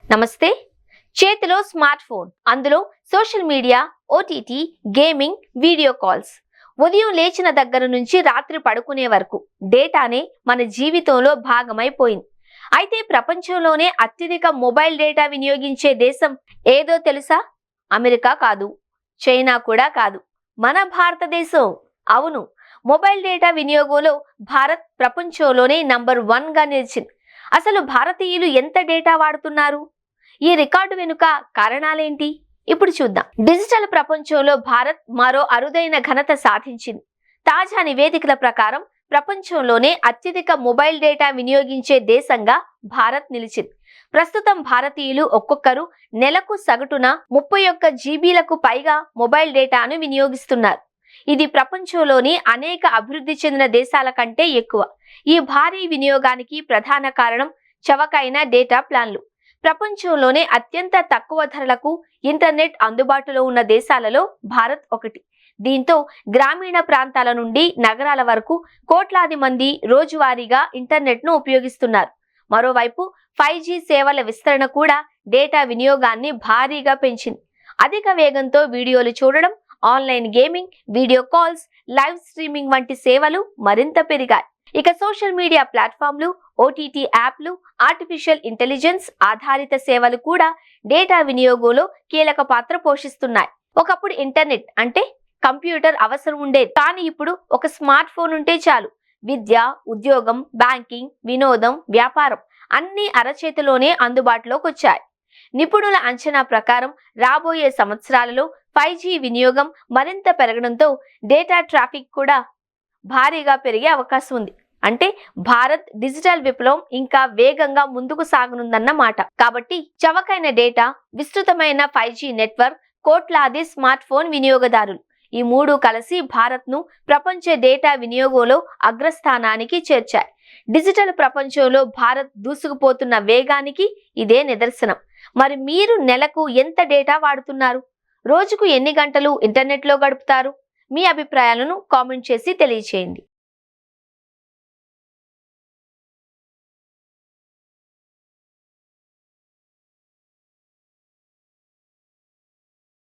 నమస్తే. చేతిలో smart phone, అందులో social media, OTT, gaming, video calls. ఉదయం లేచిన దగ్గర నుంచి రాత్రి పడుకునే వరకు డేటానే మన జీవితంలో భాగమైపోయింది. అయితే ప్రపంచంలోనే అత్యధిక మొబైల్ డేటా వినియోగించే దేశం ఏదో తెలుసా? అమెరికా కాదు, చైనా కూడా కాదు, మన భారతదేశం. అవును, మొబైల్ డేటా వినియోగంలో భారత్ ప్రపంచంలోనే నంబర్ 1 గా నిలిచింది. అసలు భారతీయులు ఎంత డేటా వాడుతున్నారు? ఈ రికార్డు వెనుక కారణాలేంటి? ఇప్పుడు చూద్దాం. డిజిటల్ ప్రపంచంలో భారత్ మరో అరుదైన ఘనత సాధించింది. తాజా నివేదికల ప్రకారం ప్రపంచంలోనే అత్యధిక మొబైల్ డేటా వినియోగించే దేశంగా భారత్ నిలిచింది. ప్రస్తుతం భారతీయులు ఒక్కొక్కరు నెలకు సగటున 31 జీబీలకు పైగా మొబైల్ డేటాను వినియోగిస్తున్నారు. ఇది ప్రపంచంలోని అనేక అభివృద్ధి చెందిన దేశాల కంటే ఎక్కువ. ఈ భారీ వినియోగానికి ప్రధాన కారణం చవకైన డేటా ప్లాన్లు. ప్రపంచంలోనే అత్యంత తక్కువ ధరలకు ఇంటర్నెట్ అందుబాటులో ఉన్న దేశాలలో భారత్ ఒకటి. దీంతో గ్రామీణ ప్రాంతాల నుండి నగరాల వరకు కోట్లాది మంది రోజువారీగా ఇంటర్నెట్ను ఉపయోగిస్తున్నారు. మరోవైపు 5G సేవల విస్తరణ కూడా డేటా వినియోగాన్ని భారీగా పెంచింది. అధిక వేగంతో వీడియోలు చూడడం, online gaming, video calls, live streaming వంటి సేవలు మరింత పెరిగాయి. ఇక సోషల్ మీడియా ప్లాట్ఫామ్లు, ఓటీటీ యాప్లు, ఆర్టిఫిషియల్ ఇంటెలిజెన్స్ ఆధారిత సేవలు కూడా డేటా వినియోగంలో కీలక పాత్ర పోషిస్తున్నాయి. ఒకప్పుడు ఇంటర్నెట్ అంటే కంప్యూటర్ అవసరం ఉండేది, కానీ ఇప్పుడు ఒక స్మార్ట్ ఫోన్ ఉంటే చాలు. విద్య, ఉద్యోగం, బ్యాంకింగ్, వినోదం, వ్యాపారం అన్నీ అరచేతిలోనే అందుబాటులోకి వచ్చాయి. నిపుణుల అంచనా ప్రకారం రాబోయే సంవత్సరాలలో 5G వినియోగం మరింత పెరగడంతో డేటా ట్రాఫిక్ కూడా భారీగా పెరిగే అవకాశం ఉంది. అంటే భారత్ డిజిటల్ విప్లవం ఇంకా వేగంగా ముందుకు సాగనుందన్నమాట. కాబట్టి చవకైన డేటా, విస్తృతమైన 5G నెట్వర్క్, కోట్లాది స్మార్ట్ ఫోన్ వినియోగదారులు, ఈ మూడు కలిసి భారత్ను ప్రపంచ డేటా వినియోగంలో అగ్రస్థానానికి చేర్చాయి. డిజిటల్ ప్రపంచంలో భారత్ దూసుకుపోతున్న వేగానికి ఇదే నిదర్శనం. మరి మీరు నెలకు ఎంత డేటా వాడుతున్నారు? రోజుకు ఎన్ని గంటలు ఇంటర్నెట్లో గడుపుతారు? మీ అభిప్రాయాలను కామెంట్ చేసి తెలియచేయండి.